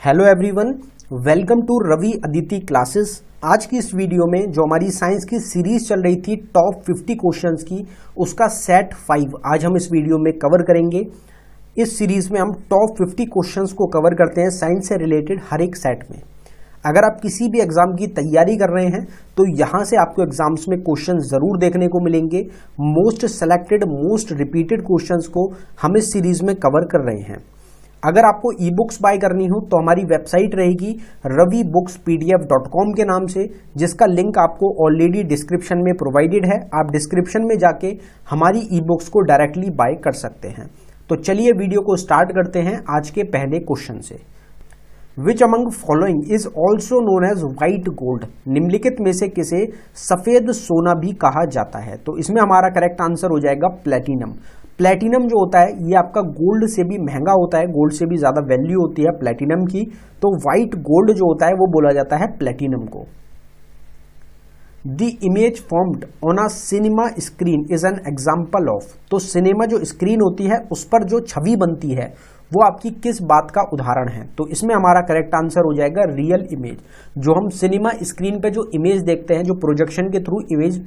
Hello everyone, welcome to Ravi Aditi classes. आज की इस वीडियो में जो हमारी साइंस की सीरीज चल रही थी टॉप 50 क्वेश्चंस की, उसका सेट 5 आज हम इस वीडियो में कवर करेंगे। इस सीरीज में हम टॉप 50 क्वेश्चंस को कवर करते हैं साइंस से रिलेटेड हर एक सेट में। अगर आप किसी भी एग्जाम की तैयारी कर रहे हैं तो यहाँ से आपको एग्जाम्स में क्वेश्चन जरूर देखने को मिलेंगे। Most selected, most repeated questions को हम इस सीरीज में कवर कर रहे हैं। अगर आपको ई बुक्स बाय करनी हो तो हमारी वेबसाइट रहेगी ravibookspdf.com के नाम से, जिसका लिंक आपको ऑलरेडी डिस्क्रिप्शन में प्रोवाइडेड है। आप डिस्क्रिप्शन में जाके हमारी ई बुक्स को डायरेक्टली बाय कर सकते हैं। तो चलिए वीडियो को स्टार्ट करते हैं आज के पहले क्वेश्चन से। Which among following is also known as white gold? निम्नलिखित में से किसे सफेद सोना भी कहा जाता है? तो इसमें हमारा करेक्ट आंसर हो जाएगा प्लेटिनम। प्लेटिनम जो होता है ये आपका गोल्ड से भी महंगा होता है, गोल्ड से भी ज्यादा वैल्यू होती है प्लेटिनम की। तो व्हाइट गोल्ड जो होता है वो बोला जाता है प्लेटिनम को। The image formed on a cinema screen is an example of? तो सिनेमा जो स्क्रीन होती है उस पर जो छवि बनती है वो आपकी किस बात का उदाहरण है? तो इसमें हमारा करेक्ट आंसर हो जाएगा रियल इमेज। जो हम सिनेमा स्क्रीन पे जो इमेज देखते हैं, जो प्रोजेक्शन के थ्रू इमेज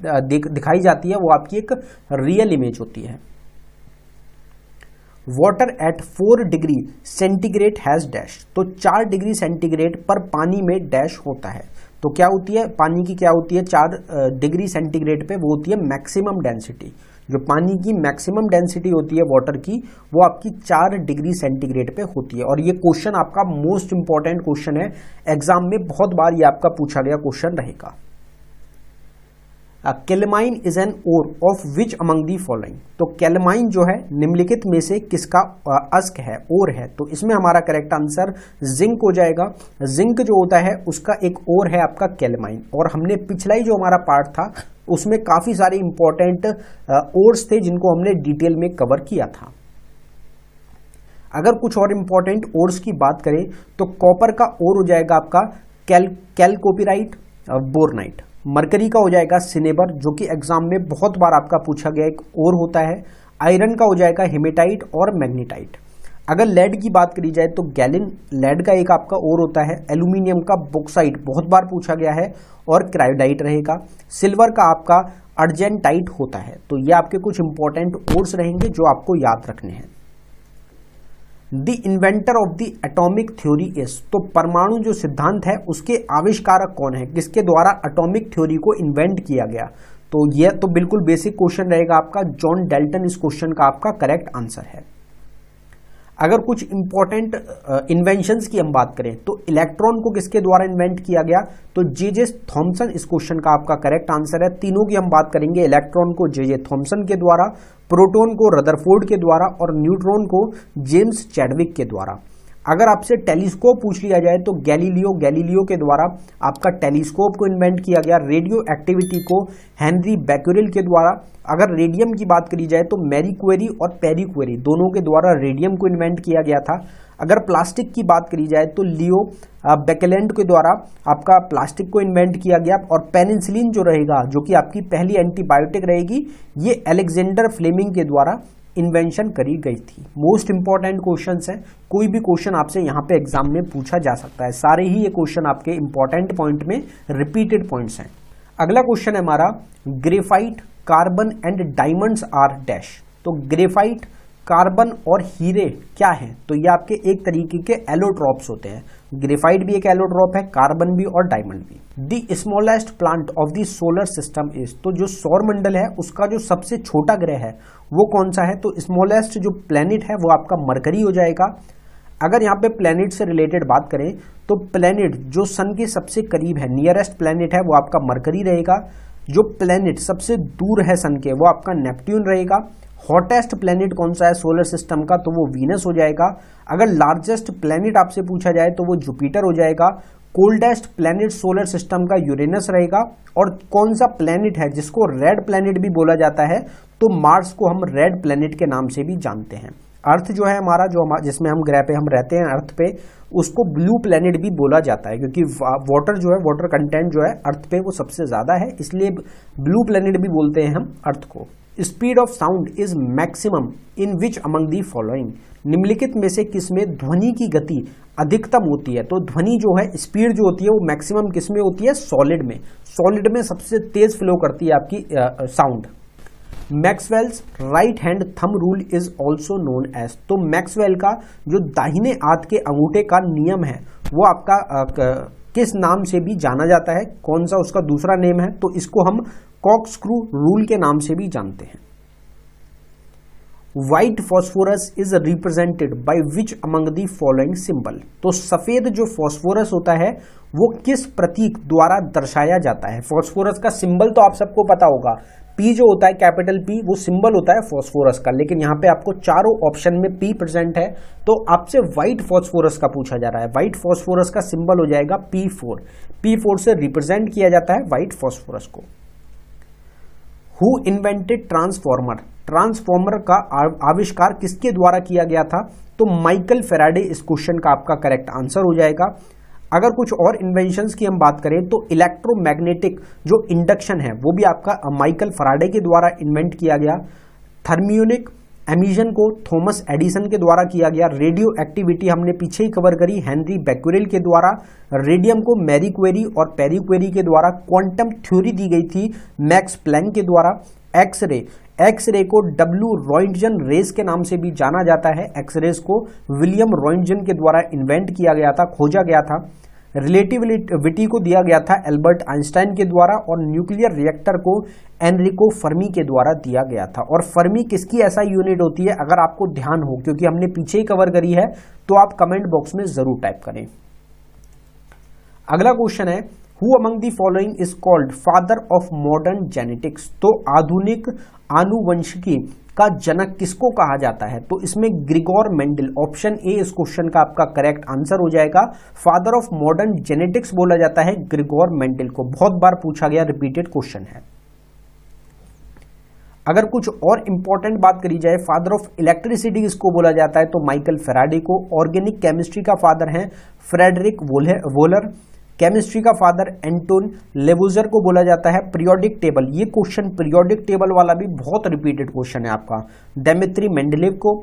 दिखाई जाती है, वो आपकी एक रियल इमेज होती है। Water at 4 degree centigrade has dash? तो 4 डिग्री सेंटीग्रेड पर पानी में डैश होता है। तो क्या होती है पानी की, क्या होती है 4 डिग्री सेंटीग्रेड पे? वो होती है मैक्सिमम डेंसिटी। जो पानी की मैक्सिमम डेंसिटी होती है वाटर की, वो आपकी 4 डिग्री सेंटीग्रेड पे होती है। और ये क्वेश्चन आपका मोस्ट इंपॉर्टेंट क्वेश्चन है, एग्जाम में बहुत बार ये आपका पूछा गया क्वेश्चन रहेगा। Calamine is an ore of which among the following? तो कैलमाइन जो है निम्नलिखित में से किसका अस्क है, ओर है? तो इसमें हमारा करेक्ट आंसर जिंक हो जाएगा। जिंक जो होता है उसका एक ओर है आपका कैलमाइन। और हमने पिछला ही जो हमारा पार्ट था उसमें काफी सारे इंपॉर्टेंट ओर्स थे जिनको हमने डिटेल में कवर किया था। अगर कुछ और इंपॉर्टेंट ओर्स की बात करें तो कॉपर का ओर हो जाएगा आपका कैलकोपिराइट, बोरनाइट। मरकरी का हो जाएगा सिनेबर, जो कि एग्जाम में बहुत बार आपका पूछा गया एक और होता है। आयरन का हो जाएगा हेमेटाइट और मैग्नीटाइट। अगर लेड की बात करी जाए तो गैलिन लेड का एक आपका और होता है। एल्यूमिनियम का बॉक्साइट बहुत बार पूछा गया है और क्रायोडाइट रहेगा। सिल्वर का आपका अर्जेंटाइट होता है। तो ये आपके कुछ इंपॉर्टेंट ओर्स रहेंगे जो आपको याद रखने हैं। The inventor of the atomic theory is? तो परमाणु जो सिद्धांत है उसके आविष्कारक कौन है? किसके द्वारा एटॉमिक थ्योरी को इन्वेंट किया गया? तो यह तो बिल्कुल बेसिक क्वेश्चन रहेगा आपका, जॉन डाल्टन इस क्वेश्चन का आपका करेक्ट आंसर है। अगर कुछ इंपॉर्टेंट इन्वेंशंस की हम बात करें तो इलेक्ट्रॉन को किसके द्वारा इन्वेंट किया गया? तो जे थॉमसन इस क्वेश्चन का आपका करेक्ट आंसर है। तीनों की हम बात करेंगे, इलेक्ट्रॉन को जे थॉमसन के द्वारा, प्रोटॉन को रदरफोर्ड के द्वारा और न्यूट्रॉन को जेम्स चैडविक के द्वारा। अगर आपसे टेलीस्कोप पूछ लिया जाए तो गैलीलियो के द्वारा आपका टेलीस्कोप को इन्वेंट किया गया। रेडियो एक्टिविटी को हेनरी बैक्यूरेल के द्वारा। अगर रेडियम की बात करी जाए तो मैरी क्वेरी और पेरी क्वेरी दोनों के द्वारा रेडियम को इन्वेंट किया गया था। अगर प्लास्टिक की बात करी जाए तो लियो बेकेलैंड के द्वारा आपका प्लास्टिक को इन्वेंट किया गया। और पेनिसिलिन जो रहेगा, जो कि आपकी पहली एंटीबायोटिक रहेगी, ये अलेक्जेंडर फ्लेमिंग के द्वारा इन्वेंशन करी गई थी। मोस्ट इंपॉर्टेंट क्वेश्चंस हैं, कोई भी क्वेश्चन आपसे यहाँ पे एग्जाम में पूछा जा सकता है। सारे ही ये क्वेश्चन आपके इंपॉर्टेंट पॉइंट में रिपीटेड पॉइंट्स हैं। अगला क्वेश्चन है हमारा, graphite, carbon and diamonds are dash? तो ग्रेफाइट, कार्बन और हीरे क्या है? तो ये आपके एक तरीके के एलोट्रॉप्स होते हैं। ग्रेफाइट भी एक एलोट्रॉप है, कार्बन भी और डायमंड भी। The smallest plant of the solar system is? तो जो सौर मंडल है उसका जो सबसे छोटा ग्रह है वो कौन सा है? तो स्मॉलेस्ट जो प्लेनेट है वो आपका मरकरी हो जाएगा। अगर यहाँ पे प्लेनेट से रिलेटेड बात करें तो प्लेनेट जो सन के सबसे करीब है, नियरेस्ट प्लेनेट है, वो आपका मरकरी रहेगा। जो प्लेनेट सबसे दूर है सन के वो आपका नेपट्यून रहेगा। हॉटेस्ट प्लेनेट कौन सा है सोलर सिस्टम का? तो वो वीनस हो जाएगा। अगर लार्जेस्ट प्लेनेट आपसे पूछा जाए तो वो जुपिटर हो जाएगा। कोल्डेस्ट प्लेनेट सोलर सिस्टम का यूरेनस रहेगा। और कौन सा प्लेनेट है जिसको रेड प्लेनेट भी बोला जाता है? तो मार्स को हम रेड प्लेनेट के नाम से भी जानते हैं। अर्थ जो है हमारा, जिसमें हम ग्रह पे हम रहते हैं अर्थ पे, उसको ब्लू प्लेनेट भी बोला जाता है, क्योंकि वाटर जो है, वाटर कंटेंट जो है अर्थ पे वो सबसे ज्यादा है, इसलिए ब्लू प्लेनेट भी बोलते हैं हम अर्थ को। Speed of sound is maximum in which among the following? निम्नलिखित में से किसमें ध्वनि की गति अधिकतम होती है? तो ध्वनि जो है स्पीड जो होती है वो मैक्सिमम किसमें होती है? सॉलिड में। सॉलिड में सबसे तेज फ्लो करती है आपकी sound. Maxwell's right hand thumb rule is also known as, तो मैक्सवेल का जो दाहिने हाथ के अंगूठे का नियम है वो आपका किस नाम से भी जाना जाता है? कौन सा उसका दूसरा नेम है? तो इसको हम कॉर्कस्क्रू रूल के नाम से भी जानते हैं। White phosphorus is represented by which among the following symbol, तो सफेद जो फॉस्फोरस होता है वो किस प्रतीक द्वारा दर्शाया जाता है? फॉस्फोरस का सिंबल तो आप सबको पता होगा, P जो होता है कैपिटल P वो सिंबल होता है फॉस्फोरस का, लेकिन यहाँ पे आपको चारों ऑप्शन में P प्रेजेंट है, तो आपसे व्हाइट फॉस्फोरस का पूछा जा रहा है। व्हाइट फॉस्फोरस का सिंबल हो जाएगा P4। P4 से रिप्रेजेंट किया जाता है व्हाइट फॉस्फोरस को। हु इन्वेंटेड ट्रांसफॉर्मर, ट्रांसफॉर्मर का आविष्कार किसके द्वारा किया गया था? तो माइकल फैराडे इस क्वेश्चन का आपका करेक्ट आंसर हो जाएगा। अगर कुछ और इन्वेंशंस की हम बात करें तो इलेक्ट्रोमैग्नेटिक जो इंडक्शन है वो भी आपका माइकल फैराडे के द्वारा इन्वेंट किया गया। थर्मियोनिक एमिशन को थॉमस एडिसन के द्वारा किया गया। रेडियो एक्टिविटी हमने पीछे ही कवर करी हेनरी बैक्यूरेल के द्वारा। रेडियम को मैरी क्वेरी और पेरी क्वेरी के द्वारा। क्वांटम थ्योरी दी गई थी मैक्स प्लैंक के द्वारा। एक्स-रे को डब्ल्यू रॉन्टजन रेस के नाम से भी जाना जाता है। एक्स-रेस को विलियम रॉन्टजन के द्वारा इन्वेंट किया गया था, खोजा गया था। रिलेटिविटी को दिया गया था एल्बर्ट आइंस्टाइन के द्वारा, और न्यूक्लियर रिएक्टर को एनरिको फर्मी के द्वारा दिया गया था। और फर्मी किसकी ऐसा यूनिट होती है, अगर आपको ध्यान हो, क्योंकि हमने पीछे ही कवर करी है, तो आप कमेंट बॉक्स में जरूर टाइप करें। अगला क्वेश्चन है who among the following is called father of modern genetics, तो आधुनिक आनुवंशिकी का जनक किसको कहा जाता है? तो इसमें ग्रिगोर मेंडल, ऑप्शन ए इस क्वेश्चन का आपका करेक्ट आंसर हो जाएगा। फादर ऑफ मॉडर्न जेनेटिक्स बोला जाता है ग्रिगोर मेंडल को, बहुत बार पूछा गया, रिपीटेड क्वेश्चन है। अगर कुछ और इंपॉर्टेंट बात करी जाए, फादर ऑफ इलेक्ट्रिसिटी किसको बोला जाता है? तो माइकल फैराडे को। ऑर्गेनिक केमिस्ट्री का फादर है फ्रेडरिक वोलर। केमिस्ट्री का फादर एंटोन लेवोजर को बोला जाता है। पीरियोडिक टेबल, ये क्वेश्चन पीरियोडिक टेबल वाला भी बहुत रिपीटेड क्वेश्चन है आपका, डेमेत्री मेंडलेव को।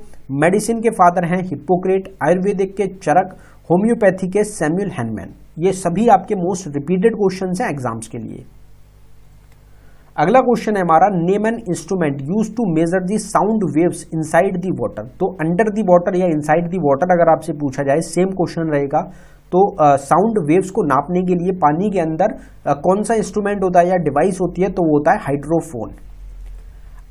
मेडिसिन के फादर हैं हिप्पोक्रेट। आयुर्वेदिक के चरक, होम्योपैथी के सैमुअल हैनमैन। ये सभी आपके मोस्ट रिपीटेड क्वेश्चन हैं एग्जाम्स के लिए। अगला क्वेश्चन है हमारा name an instrument use to measure the sound waves inside the water, तो अंडर द वाटर या इनसाइड द वाटर अगर आपसे पूछा जाए, सेम क्वेश्चन रहेगा। तो साउंड वेव्स को नापने के लिए पानी के अंदर कौन सा इंस्ट्रूमेंट होता है या डिवाइस होती है? तो वो होता है हाइड्रोफोन।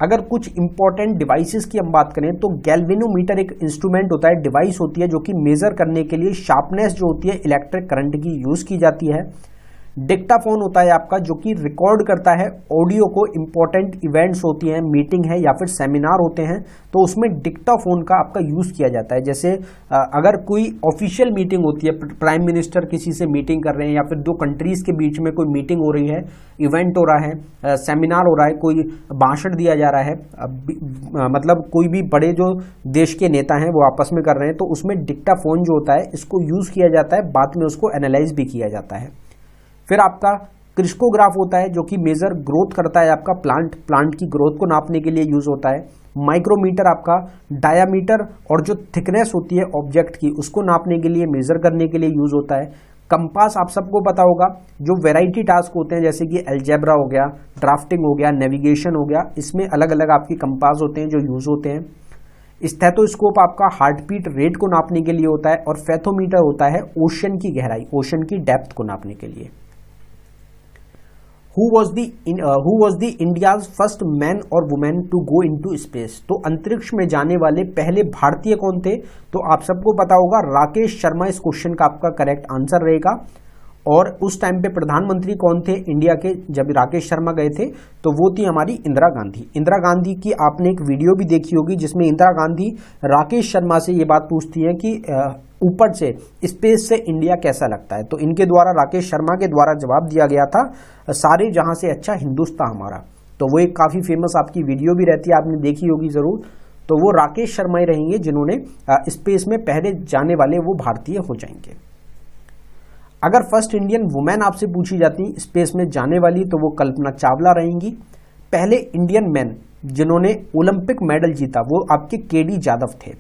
अगर कुछ इंपॉर्टेंट डिवाइसेस की हम बात करें तो गैल्वेनोमीटर एक इंस्ट्रूमेंट होता है, डिवाइस होती है जो कि मेजर करने के लिए शार्पनेस जो होती है इलेक्ट्रिक करंट की यूज की जाती है। डिक्टाफोन होता है आपका जो कि रिकॉर्ड करता है ऑडियो को, इंपॉर्टेंट इवेंट्स होती हैं, मीटिंग है या फिर सेमिनार होते हैं, तो उसमें डिक्टाफोन का आपका यूज किया जाता है। जैसे अगर कोई ऑफिशियल मीटिंग होती है, प्राइम मिनिस्टर किसी से मीटिंग कर रहे हैं या फिर दो कंट्रीज के बीच में कोई मीटिंग हो रही है, इवेंट हो रहा है, सेमिनार हो रहा है, कोई भाषण दिया जा रहा है, मतलब कोई भी बड़े जो देश के नेता हैं वो आपस में कर रहे हैं, तो उसमें डिक्टाफोन जो होता है इसको यूज किया जाता है, बाद में उसको एनालाइज भी किया जाता है। फिर आपका क्रिस्कोग्राफ होता है जो कि मेजर ग्रोथ करता है आपका प्लांट की ग्रोथ को नापने के लिए यूज होता है। माइक्रोमीटर आपका डायामीटर और जो थिकनेस होती है ऑब्जेक्ट की उसको नापने के लिए, मेजर करने के लिए यूज होता है। कंपास आप सबको पता होगा, जो वैरायटी टास्क होते हैं जैसे कि अलजेब्रा हो गया, ड्राफ्टिंग हो गया, नेविगेशन हो गया, इसमें अलग अलग आपकी कंपास होते हैं जो यूज होते हैं। स्टेथोस्कोप आपका हार्ट बीट रेट को नापने के लिए होता है, और फेथोमीटर होता है ओशन की गहराई, ओशन की डेप्थ को नापने के लिए। Who was the India's first man or woman to go into space? तो अंतरिक्ष में जाने वाले पहले भारतीय कौन थे? तो आप सबको पता होगा राकेश शर्मा इस क्वेश्चन का आपका करेक्ट आंसर रहेगा। और उस टाइम पे प्रधानमंत्री कौन थे इंडिया के जब राकेश शर्मा गए थे? तो वो थी हमारी इंदिरा गांधी। इंदिरा गांधी की आपने एक वीडियो भी देखी होगी जिसमें इंदिरा गांधी राकेश शर्मा से ये बात पूछती हैं कि ऊपर से स्पेस से इंडिया कैसा लगता है, तो इनके द्वारा राकेश शर्मा के द्वारा जवाब दिया गया था सारे जहां से अच्छा हिंदुस्तान हमारा। तो वो एक काफी फेमस आपकी वीडियो भी रहती है, आपने देखी होगी जरूर। तो वो राकेश शर्मा ही रहेंगे जिन्होंने स्पेस में पहले जाने वाले वो भारतीय हो जाएंगे। अगर फर्स्ट इंडियन वुमेन आपसे पूछी जाती स्पेस में जाने वाली तो वो कल्पना चावला रहेंगी। पहले इंडियन मैन जिन्होंने ओलंपिक मेडल जीता वो आपके केडी जादव थे।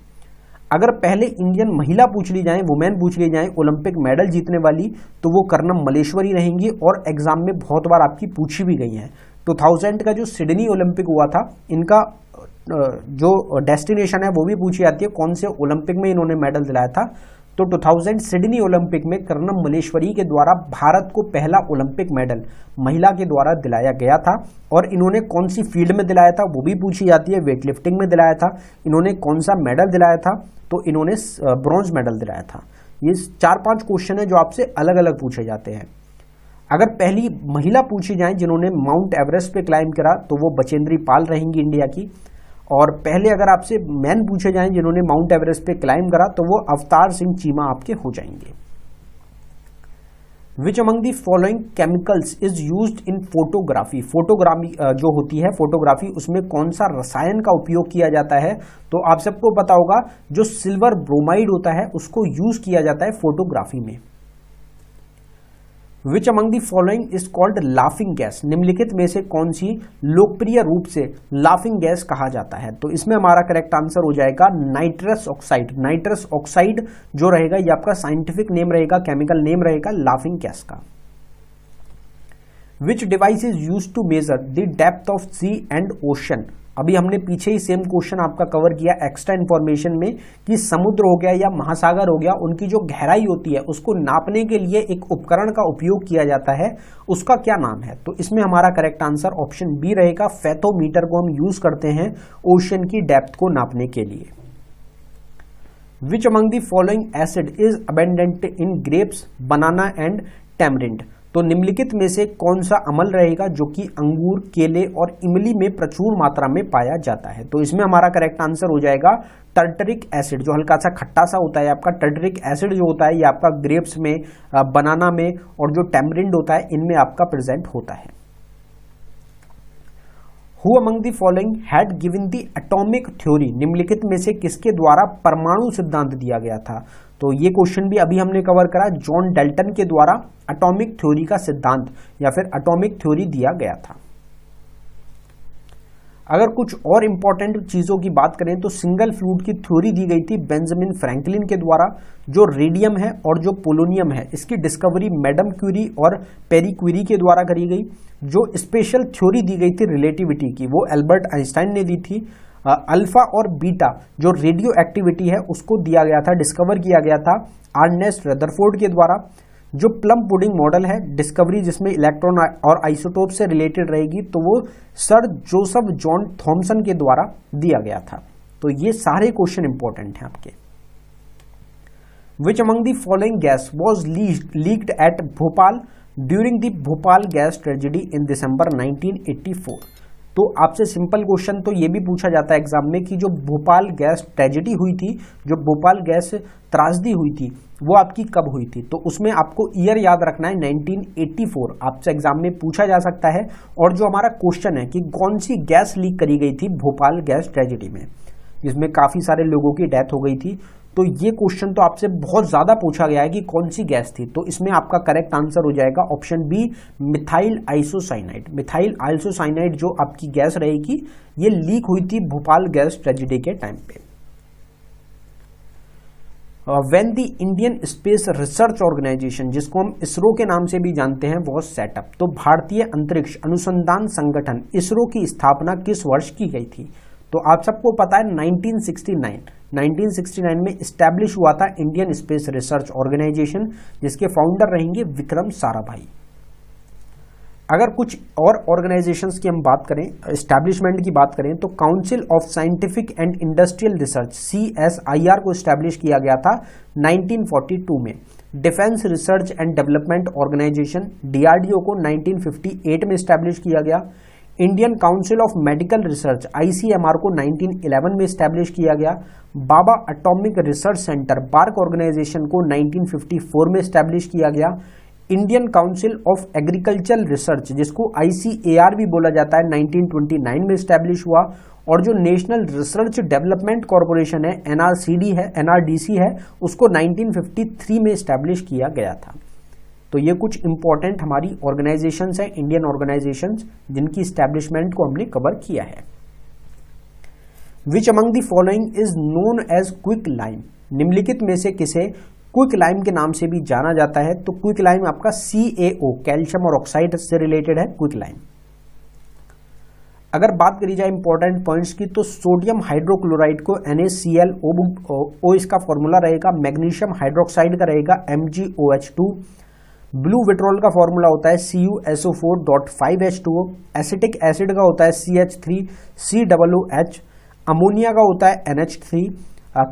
अगर पहले इंडियन महिला पूछ ली जाए, वुमेन पूछ ली जाए ओलंपिक मेडल जीतने वाली, तो वो कर्णम मलेश्वरी रहेंगी और एग्जाम में बहुत बार आपकी पूछी भी गई हैं। 2000 का जो सिडनी ओलंपिक हुआ था, इनका जो डेस्टिनेशन है वो भी पूछी जाती है, कौन से ओलंपिक में इन्होंने मेडल दिलाया था। तो 2000 सिडनी ओलंपिक में कर्णम मलेश्वरी के द्वारा भारत को पहला ओलंपिक मेडल महिला के द्वारा दिलाया गया था। और इन्होंने कौन सी फील्ड में दिलाया था वो भी पूछी जाती है, वेट लिफ्टिंग में दिलाया था। इन्होंने कौन सा मेडल दिलाया था, तो इन्होंने ब्रॉन्ज मेडल दिलाया था। ये 4-5 क्वेश्चन है जो आपसे अलग अलग पूछे जाते हैं। अगर पहली महिला पूछी जाए जिन्होंने माउंट एवरेस्ट पे क्लाइम करा, तो वो बचेंद्री पाल रहेंगी इंडिया की। और पहले अगर आपसे मैन पूछे जाएं जिन्होंने माउंट एवरेस्ट पे क्लाइम करा, तो वो अवतार सिंह चीमा आपके हो जाएंगे। विच among the following chemicals is used in photography, photography जो होती है फोटोग्राफी, उसमें कौन सा रसायन का उपयोग किया जाता है। तो आप सबको पता होगा जो सिल्वर ब्रोमाइड होता है उसको यूज किया जाता है फोटोग्राफी में। विच among the following is called laughing gas, निम्नलिखित में से कौन सी लोकप्रिय रूप से लाफिंग गैस कहा जाता है। तो इसमें हमारा करेक्ट आंसर हो जाएगा नाइट्रस ऑक्साइड। नाइट्रस ऑक्साइड जो रहेगा ये आपका साइंटिफिक नेम रहेगा, केमिकल नेम रहेगा लाफिंग गैस का। Which device is used to measure the depth of sea and ocean, अभी हमने पीछे ही सेम क्वेश्चन आपका कवर किया एक्स्ट्रा इन्फॉर्मेशन में कि समुद्र हो गया या महासागर हो गया, उनकी जो गहराई होती है उसको नापने के लिए एक उपकरण का उपयोग किया जाता है, उसका क्या नाम है। तो इसमें हमारा करेक्ट आंसर ऑप्शन बी रहेगा, फेथोमीटर को हम यूज करते हैं ओशन की डेप्थ को नापने के लिए। Which among the following acid is abundant in grapes, banana and tamarind, तो निम्नलिखित में से कौन सा अम्ल रहेगा जो कि अंगूर, केले और इमली में प्रचुर मात्रा में पाया जाता है। तो इसमें हमारा करेक्ट आंसर हो जाएगा टर्टरिक एसिड, जो हल्का सा खट्टा सा होता है आपका टर्टरिक एसिड जो होता है ये आपका ग्रेप्स में, बनाना में और जो टैमरिंड होता है इनमें आपका प्रेजेंट होता है। Who among the following had given the atomic theory, निम्नलिखित में से किसके द्वारा परमाणु सिद्धांत दिया गया था। तो ये क्वेश्चन भी अभी हमने कवर करा, जॉन डाल्टन के द्वारा एटॉमिक थ्योरी का सिद्धांत या फिर एटॉमिक थ्योरी दिया गया था। अगर कुछ और इंपॉर्टेंट चीजों की बात करें तो सिंगल फ्लूइड की थ्योरी दी गई थी बेंजामिन फ्रैंकलिन के द्वारा। जो रेडियम है और जो पोलोनियम है इसकी डिस्कवरी मैडम क्यूरी और पेरी क्यूरी के द्वारा करी गई। जो स्पेशल थ्योरी दी गई थी रिलेटिविटी की वो एल्बर्ट आइंस्टाइन ने दी थी। अल्फा और बीटा जो रेडियो एक्टिविटी है उसको दिया गया था, डिस्कवर किया गया था अर्नेस्ट रदरफोर्ड के द्वारा। जो प्लम पुडिंग मॉडल है डिस्कवरी जिसमें इलेक्ट्रॉन और आइसोटोप से रिलेटेड रहेगी तो वो सर जोसेफ जॉन थॉमसन के द्वारा दिया गया था। तो ये सारे क्वेश्चन इंपॉर्टेंट हैं आपके। Which among the following gas was leaked at Bhopal during the Bhopal gas tragedy in December 1984। तो आपसे सिंपल क्वेश्चन तो ये भी पूछा जाता है एग्जाम में कि जो भोपाल गैस ट्रेजेडी हुई थी, जो भोपाल गैस त्रासदी हुई थी वो आपकी कब हुई थी। तो उसमें आपको ईयर याद रखना है 1984, आपसे एग्जाम में पूछा जा सकता है। और जो हमारा क्वेश्चन है कि कौन सी गैस लीक करी गई थी भोपाल गैस ट्रेजेडी में, जिसमें काफी सारे लोगों की डेथ हो गई थी। तो ये क्वेश्चन तो आपसे बहुत ज्यादा पूछा गया है कि कौन सी गैस थी। तो इसमें आपका करेक्ट आंसर हो जाएगा option B, methyl isocyanide. Methyl isocyanide जो आपकी गैस रहेगी ये लीक हुई थी भोपाल गैस ट्रेजेडी के टाइम पे। When the Indian Space Research Organisation, जिसको हम इसरो के नाम से भी जानते हैं, वो सेटअप, तो भारतीय अंतरिक्ष अनुसंधान संगठन इसरो की स्थापना किस वर्ष की गई थी। तो आप सबको पता है 1969 में इस्टेब्लिश हुआ था इंडियन स्पेस रिसर्च ऑर्गेनाइजेशन, जिसके फाउंडर रहेंगे विक्रम साराभाई। अगर कुछ और ऑर्गेनाइजेशंस की हम बात करें, एस्टैब्लिशमेंट की बात करें, तो Council of Scientific and Industrial Research CSIR को एस्टैब्लिश किया गया था 1942 में। Defence Research and Development Organisation DRDO को 1958 में एस्टैब्लिश किया गया। Indian Council of Medical Research ICMR को 1911 में एस्टैब्लिश किया गया। Bhabha Atomic Research Centre BARC organisation को 1954 में एस्टैब्लिश किया गया। Indian Council of Agricultural Research, जिसको ICAR भी बोला जाता है, 1929 में एस्टैब्लिश हुआ। और जो नेशनल रिसर्च डेवलपमेंट कॉरपोरेशन है NRDC है, उसको 1953 में एस्टैब्लिश किया गया था। तो ये कुछ इंपॉर्टेंट हमारी ऑर्गेनाइजेशंस हैं, इंडियन ऑर्गेनाइजेशंस, जिनकी एस्टैब्लिशमेंट को हमने कवर किया है। Which among the following is known as quick lime, निम्नलिखित में से किसे क्विक लाइम के नाम से भी जाना जाता है? तो क्विक लाइम आपका CaO, कैल्शियम और ऑक्साइड से रिलेटेड है क्विक लाइम। अगर बात करी जाए इंपॉर्टेंट पॉइंट्स की, तो सोडियम हाइड्रोक्लोराइड को NaClO इसका फॉर्मूला रहेगा, मैग्नीशियम हाइड्रोक्साइड का रहेगा MgOH2, ब्लू विट्रोल का फॉर्मूला होता है CuSO4.5H2O, एसिटिक एसिड का होता है CH3COOH, अमोनिया का होता है NH3,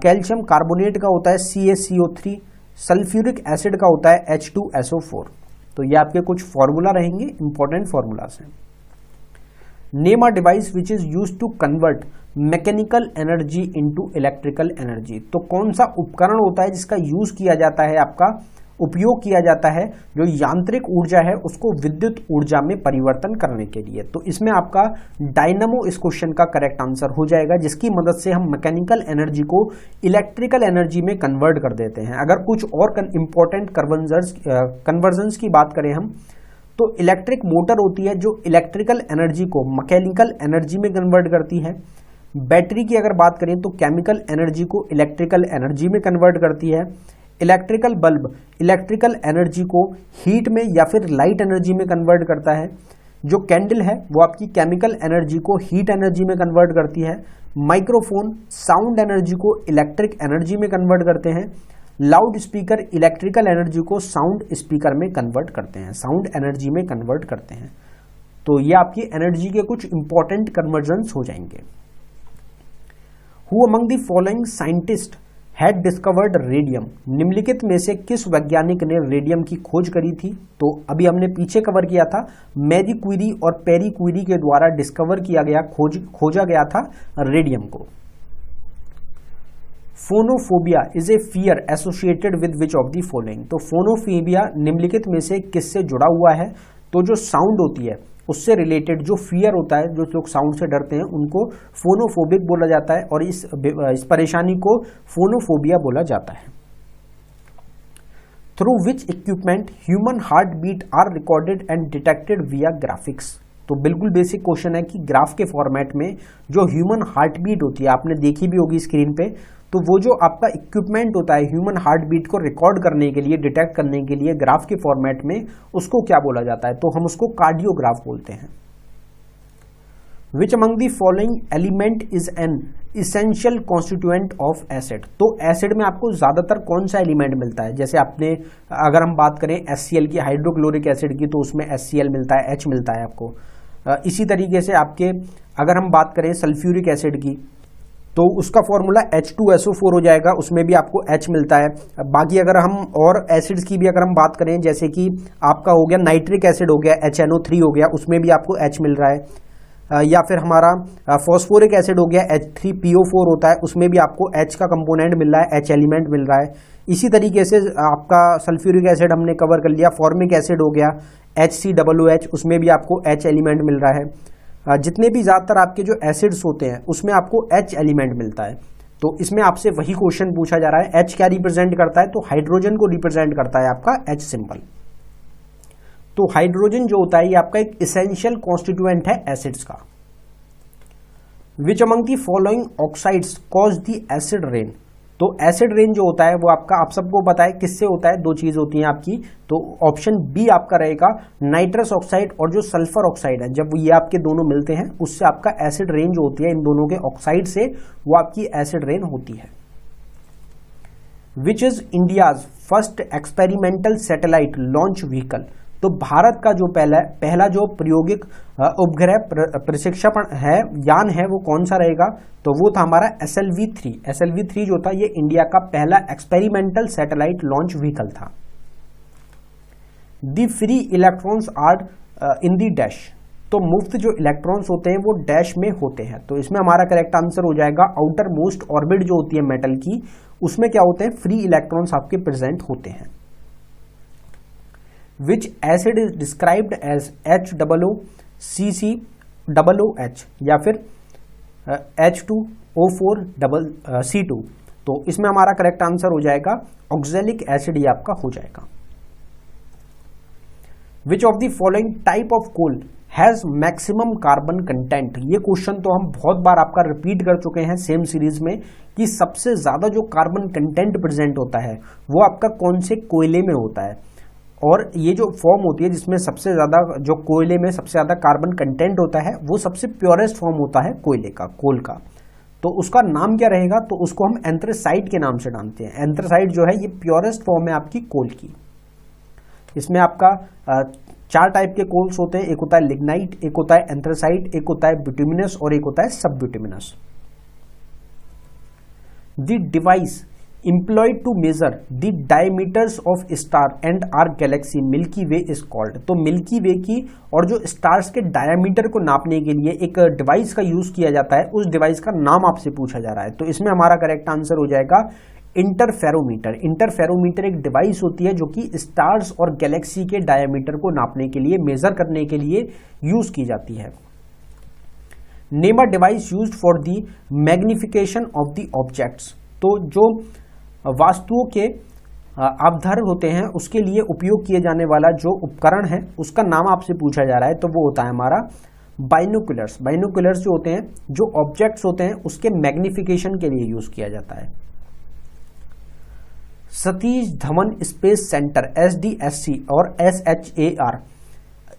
कैल्शियम कार्बोनेट का होता है CaCO3, सल्फ्यूरिक एसिड का होता है H2SO4। तो ये आपके कुछ फॉर्मूला रहेंगे, इंपॉर्टेंट फॉर्मूलाज हैं। Name a device which is used to convert mechanical energy into electrical energy, तो कौन सा उपकरण होता है जिसका यूज किया जाता है, आपका उपयोग किया जाता है जो यांत्रिक ऊर्जा है उसको विद्युत ऊर्जा में परिवर्तन करने के लिए? तो इसमें आपका डायनामो इस क्वेश्चन का करेक्ट आंसर हो जाएगा, जिसकी मदद से हम मैकेनिकल एनर्जी को इलेक्ट्रिकल एनर्जी में कन्वर्ट कर देते हैं। अगर कुछ और इंपॉर्टेंट कन्वर्जन्स की बात करें हम, तो इलेक्ट्रिक मोटर होती है जो इलेक्ट्रिकल एनर्जी को मैकेनिकल एनर्जी में कन्वर्ट करती है। बैटरी की अगर बात करें तो केमिकल एनर्जी को इलेक्ट्रिकल एनर्जी में कन्वर्ट करती है। इलेक्ट्रिकल बल्ब इलेक्ट्रिकल एनर्जी को हीट में या फिर लाइट एनर्जी में कन्वर्ट करता है। जो कैंडल है वो आपकी केमिकल एनर्जी को हीट एनर्जी में कन्वर्ट करती है। माइक्रोफोन साउंड एनर्जी को इलेक्ट्रिक एनर्जी में कन्वर्ट करते हैं। लाउड स्पीकर इलेक्ट्रिकल एनर्जी को साउंड स्पीकर में कन्वर्ट करते हैं, साउंड एनर्जी में कन्वर्ट करते हैं। तो ये आपकी एनर्जी के कुछ इंपॉर्टेंट कन्वर्जन्स हो जाएंगे। Who among the following scientist had discovered radium, निम्नलिखित में से किस वैज्ञानिक ने रेडियम की खोज करी थी? तो अभी हमने पीछे कवर किया था, मैरी क्यूरी और पेरी क्यूरी के द्वारा डिस्कवर किया गया, खोजा गया था रेडियम को। Phonophobia is a fear associated with which of the following, तो फोनोफोबिया निम्नलिखित में से किससे जुड़ा हुआ है? तो जो साउंड होती है उससे रिलेटेड जो फियर होता है, जो लोग साउंड से डरते हैं उनको फोनोफोबिक बोला जाता है और इस परेशानी को फोनोफोबिया बोला जाता है। Through which equipment human heart beat are recorded and detected via graphics, तो बिल्कुल बेसिक क्वेश्चन है कि ग्राफ के फॉर्मेट में जो ह्यूमन हार्ट बीट होती है, आपने देखी भी होगी स्क्रीन पे, तो वो जो आपका इक्विपमेंट होता है ह्यूमन हार्ट बीट को रिकॉर्ड करने के लिए, डिटेक्ट करने के लिए ग्राफ के फॉर्मेट में, उसको क्या बोला जाता है? तो हम उसको कार्डियोग्राफ बोलते हैं। विच among the following element is an essential constituent of acid, तो एसिड में आपको ज्यादातर कौन सा एलिमेंट मिलता है? जैसे आपने अगर हम बात करें HCl की, हाइड्रोक्लोरिक एसिड की, तो उसमें HCl मिलता है, H मिलता है आपको। इसी तरीके से आपके अगर हम बात करें सल्फ्यूरिक एसिड की, तो उसका फॉर्मूला H2SO4 हो जाएगा, उसमें भी आपको H मिलता है। बाकी अगर हम और एसिड्स की भी अगर हम बात करें, जैसे कि आपका हो गया नाइट्रिक एसिड हो गया, HNO3 हो गया, उसमें भी आपको H मिल रहा है। या फिर हमारा फॉस्फोरिक एसिड हो गया, H3PO4 होता है, उसमें भी आपको H का कंपोनेंट मिल रहा है, H एलिमेंट मिल रहा है। इसी तरीके से आपका सल्फ्यूरिक एसिड हमने कवर कर लिया, फॉर्मिक एसिड हो गया HCOOH, उसमें भी आपको H एलिमेंट मिल रहा है। जितने भी ज़्यादातर आपके जो एसिड्स होते हैं उसमें आपको H एलिमेंट मिलता है। तो इसमें आपसे वही क्वेश्चन पूछा जा रहा है, H क्या रिप्रेजेंट करता है? तो हाइड्रोजन को रिप्रेजेंट करता है आपका H सिंबल। तो हाइड्रोजन जो होता है ये आपका एक इसेंशियल कॉन्स्टिट्यूएंट है एसिड्स का। विच among the following oxides cause the acid rain, तो एसिड रेन जो होता है वो आपका, आप सबको पता है किससे होता है? दो चीज होती हैं आपकी, तो ऑप्शन बी आपका रहेगा, नाइट्रस ऑक्साइड और जो सल्फर ऑक्साइड है, जब ये आपके दोनों मिलते हैं उससे आपका एसिड रेन जो होती है, इन दोनों के ऑक्साइड से वो आपकी एसिड रेन होती है। Which is India's first experimental satellite launch vehicle, तो भारत का जो पहला जो प्रायोगिक उपग्रह प्रक्षेपण है, यान है, वो कौन सा रहेगा? तो वो था हमारा SLV-3। SLV-3 जो था ये इंडिया का पहला एक्सपेरिमेंटल सैटेलाइट लॉन्च व्हीकल था। The free electrons are in the dash, तो मुफ्त जो इलेक्ट्रॉन्स होते हैं वो डैश में होते हैं। तो इसमें हमारा करेक्ट आंसर हो जाएगा आउटर मोस्ट ऑर्बिट जो होती है मेटल की, उसमें क्या होते हैं? फ्री इलेक्ट्रॉन्स आपके प्रेजेंट होते हैं। Which acid is described as HOOCCOOH या फिर H2O4C2, तो इसमें हमारा करेक्ट आंसर हो जाएगा ऑक्जेलिक एसिड, ये आपका हो जाएगा। Which of the following type of coal has maximum carbon content. ये क्वेश्चन तो हम बहुत बार आपका रिपीट कर चुके हैं सेम सीरीज में कि सबसे ज्यादा जो कार्बन कंटेंट प्रेजेंट होता है वो आपका कौन से कोयले में होता है, और ये जो फॉर्म होती है जिसमें सबसे ज्यादा जो कोयले में सबसे ज्यादा कार्बन कंटेंट होता है वो सबसे प्योरेस्ट फॉर्म होता है कोयले का, कोल का। तो उसका नाम क्या रहेगा, तो उसको हम एंथ्रेसाइट के नाम से जानते हैं। एंथ्रेसाइट जो है ये प्योरेस्ट फॉर्म है आपकी कोल की। इसमें आपका 4 टाइप के कोल्स होते हैं, एक होता है लिग्नाइट, एक होता है एंथ्रेसाइट, एक होता है बिटुमिनस और एक होता है सब bituminous. The device employed to measure the diameters of star and our galaxy Milky Way is called। तो मिल्की वे की और जो स्टार्स के डायमीटर को नापने के लिए एक डिवाइस का यूज किया जाता है, उस डिवाइस का नाम आपसे पूछा जा रहा है। तो इसमें हमारा करेक्ट आंसर हो जाएगा इंटरफेरोमीटर। इंटरफेरोमीटर एक डिवाइस होती है जो कि स्टार्स और गैलेक्सी के डायमीटर को नापने के लिए, मेजर करने के लिए यूज की जाती है। Name a device used for the magnification of the objects. तो जो वास्तुओं के अवधर होते हैं उसके लिए उपयोग किए जाने वाला जो उपकरण है उसका नाम आपसे पूछा जा रहा है, तो वो होता है हमारा बाइनोकुलर्स। बाइनोकुलर्स जो होते हैं, जो ऑब्जेक्ट्स होते हैं उसके मैग्निफिकेशन के लिए यूज किया जाता है। Satish Dhawan space centre SDSC और SHAR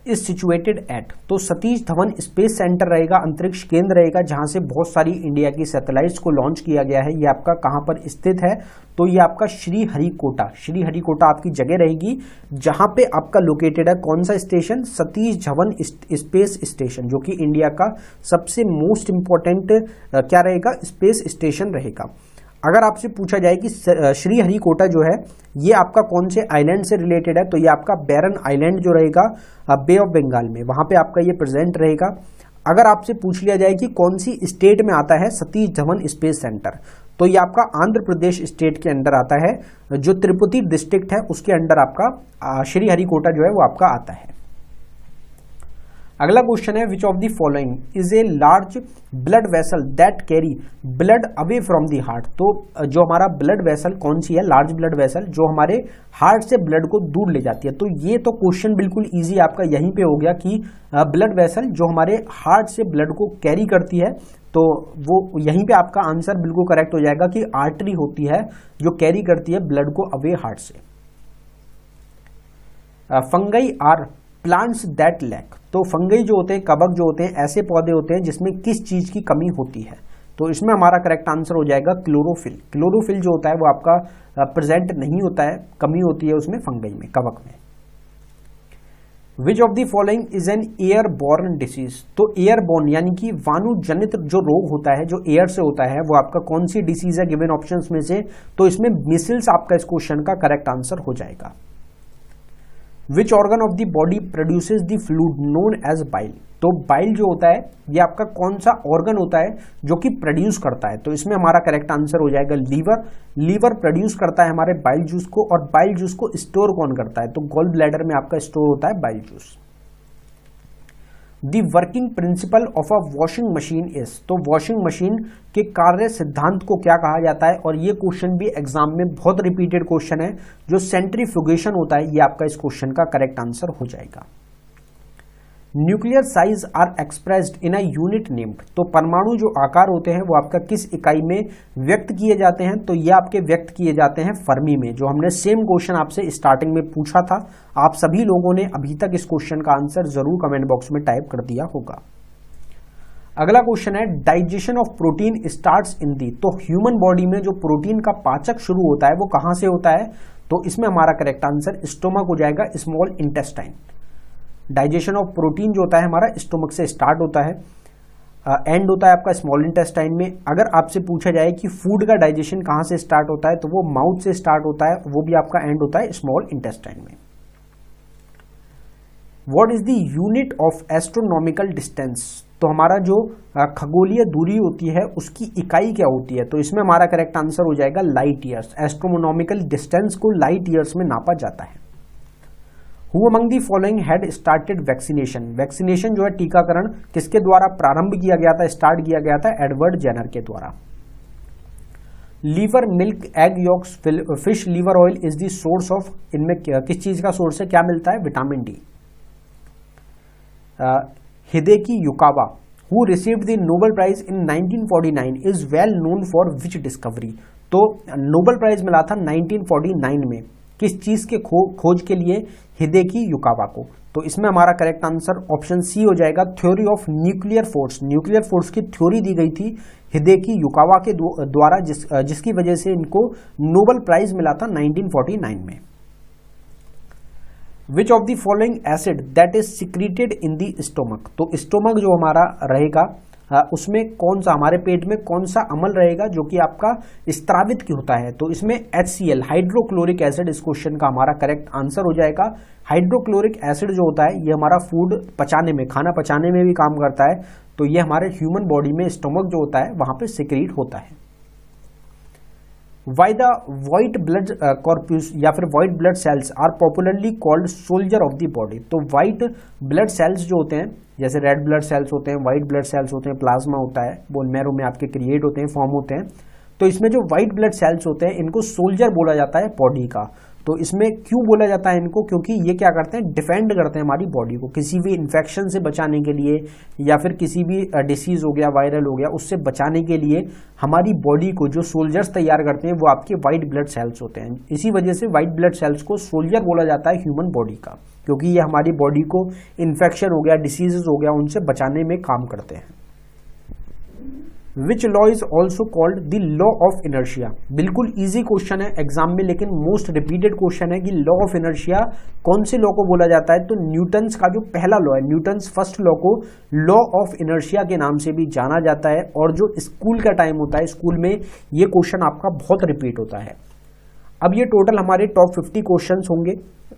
इज सिचुएटेड एट। तो सतीश धवन स्पेस सेंटर रहेगा, अंतरिक्ष केंद्र रहेगा जहां से बहुत सारी इंडिया की सैटेलाइट्स को लॉन्च किया गया है। ये आपका कहां पर स्थित है, तो ये आपका श्रीहरिकोटा, श्रीहरिकोटा आपकी जगह रहेगी जहां पे आपका लोकेटेड है कौन सा station, Satish Dhawan space station, जो कि इंडिया का सबसे मोस्ट इंपॉर्टेंट क्या रहेगा, स्पेस स्टेशन रहेगा। अगर आपसे पूछा जाए कि श्रीहरिकोटा जो है ये आपका कौन से आइलैंड से रिलेटेड है, तो ये आपका बैरन आइलैंड जो रहेगा बे ऑफ बंगाल में, वहां पे आपका ये प्रेजेंट रहेगा। अगर आपसे पूछ लिया जाए कि कौन सी स्टेट में आता है सतीश धवन स्पेस सेंटर, तो ये आपका आंध्र प्रदेश स्टेट के अंदर आता है, जो तिरुपति डिस्ट्रिक्ट है उसके अंदर आपका श्रीहरिकोटा जो है वो आपका आता है। अगला क्वेश्चन है विच of the following is a large blood vessel that carry blood away from the heart. तो जो हमारा ब्लड वेसल कौन सी है, लार्ज ब्लड वेसल जो हमारे हार्ट से ब्लड को दूर ले जाती है। तो ये तो क्वेश्चन बिल्कुल इजी आपका यहीं पे हो गया कि ब्लड वेसल जो हमारे हार्ट से ब्लड को कैरी करती है, तो वो यहीं पे आपका आंसर बिल्कुल करेक्ट हो जाएगा कि आर्टरी होती है जो कैरी करती है ब्लड को अवे हार्ट से। Fungi are plants that lack. तो फंगई जो होते हैं, कवक जो होते हैं, ऐसे पौधे होते हैं जिसमें किस चीज की कमी होती है, तो इसमें हमारा करेक्ट आंसर हो जाएगा क्लोरोफिल। क्लोरोफिल जो होता है वो आपका प्रेजेंट नहीं होता है, कमी होती है उसमें फंगई में, कवक में। विच of the following is an air born disease. तो एयर बॉर्न यानी कि वायु जनित जो रोग होता है, जो एयर से होता है, वो आपका कौन सी डिसीज है गिवन ऑप्शंस में से, तो इसमें मिसिल्स आपका इस क्वेश्चन का करेक्ट आंसर हो जाएगा। Which organ of the body produces the fluid known as bile. तो बाइल जो होता है ये आपका कौन सा ऑर्गन होता है जो कि प्रोड्यूस करता है, तो इसमें हमारा करेक्ट आंसर हो जाएगा लीवर। लीवर प्रोड्यूस करता है हमारे बाइल जूस को, और बाइल जूस को स्टोर कौन करता है, तो गॉल ब्लैडर में आपका स्टोर होता है bile juice. The working principle of a washing machine is. तो वॉशिंग मशीन के कार्य सिद्धांत को क्या कहा जाता है, और ये क्वेश्चन भी एग्जाम में बहुत रिपीटेड क्वेश्चन है। जो सेंट्रीफ्यूगेशन होता है ये आपका इस क्वेश्चन का करेक्ट आंसर हो जाएगा। Nuclear size are expressed in a unit named. तो परमाणु जो आकार होते हैं वो आपका किस इकाई में व्यक्त किए जाते हैं, तो ये आपके व्यक्त किए जाते हैं फर्मी में, जो हमने सेम क्वेश्चन आपसे स्टार्टिंग में पूछा था। आप सभी लोगों ने अभी तक इस क्वेश्चन का आंसर जरूर कमेंट बॉक्स में टाइप कर दिया होगा। अगला क्वेश्चन है digestion of protein starts in the. तो ह्यूमन बॉडी में जो प्रोटीन का पाचक शुरू होता है वो कहां से होता है, तो इसमें हमारा करेक्ट आंसर स्टोमक हो जाएगा, small intestine. Digestion of protein जो होता है हमारा स्टोमक से स्टार्ट होता है, एंड होता है आपका स्मॉल इंटेस्टाइन में। अगर आपसे पूछा जाए कि फूड का डाइजेशन कहां से स्टार्ट होता है, तो वो माउथ से स्टार्ट होता है, वो भी आपका एंड होता है स्मॉल इंटेस्टाइन में। What is the unit of astronomical distance. तो हमारा जो खगोलीय दूरी होती है उसकी इकाई क्या होती है, तो इसमें हमारा करेक्ट आंसर हो जाएगा लाइट ईयर्स। एस्ट्रोनॉमिकल डिस्टेंस को लाइट ईयर्स में नापा जाता है। Who among the following had started vaccination? Vaccination जो है टीकाकरण किसके द्वारा प्रारंभ किया गया था, स्टार्ट किया गया था, एडवर्ड जेनर के द्वारा। Liver milk egg yolks fish liver oil is the source of, इनमें किस चीज का सोर्स है, क्या मिलता है, vitamin D. Hideki Yukawa who received the Nobel prize in 1949 is well known for which discovery. तो नोबेल प्राइज मिला था 1949 में किस चीज के खोज के लिए? हिदेकी युकावा को। तो इसमें हमारा करेक्ट आंसर ऑप्शन सी हो जाएगा, theory of nuclear force. Nuclear force की थ्योरी दी गई थी हिदेकी युकावा के द्वारा, जिसकी वजह से इनको नोबेल प्राइज मिला था 1949 में। विच of the following acid that is secreted in the stomach. तो स्टोमक जो हमारा रहेगा उसमें कौन सा, हमारे पेट में कौन सा अम्ल रहेगा जो कि आपका स्त्रावित की होता है? तो इसमें HCl हाइड्रोक्लोरिक एसिड इस क्वेश्चन का हमारा करेक्ट आंसर हो जाएगा। हाइड्रोक्लोरिक एसिड जो होता है ये हमारा फूड पचाने में, खाना पचाने में भी काम करता है। तो ये हमारे ह्यूमन बॉडी में स्टोमक जो होता है वहां पे सिक्रीट होता है। Why the white blood corpus या फिर white blood cells are popularly called soldier of the body. तो व्हाइट ब्लड सेल्स जो होते हैं, जैसे रेड ब्लड सेल्स होते हैं, व्हाइट ब्लड सेल्स होते हैं, प्लाज्मा होता है, बोन मैरो में आपके क्रिएट होते हैं, फॉर्म होते हैं। तो इसमें जो व्हाइट ब्लड सेल्स होते हैं इनको सोल्जर बोला जाता है बॉडी का। तो इसमें क्यों बोला जाता है इनको? क्योंकि ये क्या करते हैं, डिफेंड करते हैं हमारी बॉडी को किसी भी इन्फेक्शन से बचाने के लिए, या फिर किसी भी डिसीज हो गया, वायरल हो गया, उससे बचाने के लिए हमारी बॉडी को जो सोल्जर्स तैयार करते हैं वो आपके व्हाइट ब्लड सेल्स होते हैं। इसी वजह से व्हाइट ब्लड सेल्स को सोल्जर बोला जाता है ह्यूमन बॉडी का, क्योंकि ये हमारी बॉडी को इन्फेक्शन हो गया, डिसीजेज हो गया, उनसे बचाने में काम करते हैं। Which law is also called the law of inertia. बिल्कुल इजी क्वेश्चन है एग्जाम में, लेकिन मोस्ट रिपीटेड क्वेश्चन है कि लॉ ऑफ इनर्शिया कौन से लॉ को बोला जाता है? तो न्यूटन्स का जो पहला लॉ है, न्यूटन्स फर्स्ट लॉ को लॉ ऑफ इनर्शिया के नाम से भी जाना जाता है। और जो स्कूल का टाइम होता है, स्कूल में ये क्वेश्चन आपका बहुत रिपीट होता है। अब ये टोटल हमारे टॉप 50 क्वेश्चंस होंगे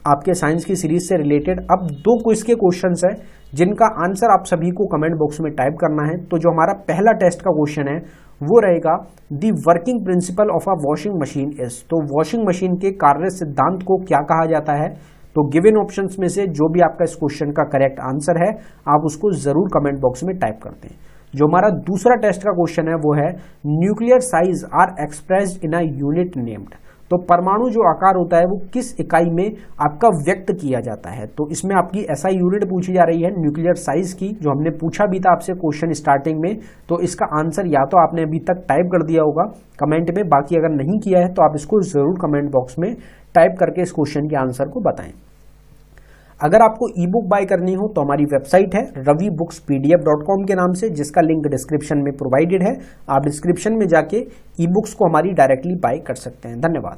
आपके साइंस की सीरीज से रिलेटेड। अब 2 क्विज के क्वेश्चंस हैं जिनका आंसर आप सभी को कमेंट बॉक्स में टाइप करना है। तो जो हमारा पहला टेस्ट का क्वेश्चन है वो रहेगा the working principle of a washing machine is. तो वॉशिंग मशीन के कार्य सिद्धांत को क्या कहा जाता है? तो गिवन ऑप्शंस में से जो भी आपका इस क्वेश्चन का करेक्ट आंसर है आप उसको जरूर कमेंट बॉक्स में टाइप करते हैं। जो हमारा दूसरा टेस्ट का क्वेश्चन है वो है nuclear size are expressed in a unit named. तो परमाणु जो आकार होता है वो किस इकाई में आपका व्यक्त किया जाता है? तो इसमें आपकी ऐसा यूनिट पूछी जा रही है न्यूक्लियर साइज की, जो हमने पूछा भी था आपसे क्वेश्चन स्टार्टिंग में। तो इसका आंसर या तो आपने अभी तक टाइप कर दिया होगा कमेंट में, बाकी अगर नहीं किया है तो आप इसको जरूर कमेंट बॉक्स में टाइप करके इस क्वेश्चन के आंसर को बताएं। अगर आपको ई बुक बाय करनी हो तो हमारी वेबसाइट है ravibookspdf.com के नाम से, जिसका लिंक डिस्क्रिप्शन में प्रोवाइडेड है। आप डिस्क्रिप्शन में जाके ई बुक्स को हमारी डायरेक्टली बाय कर सकते हैं। धन्यवाद।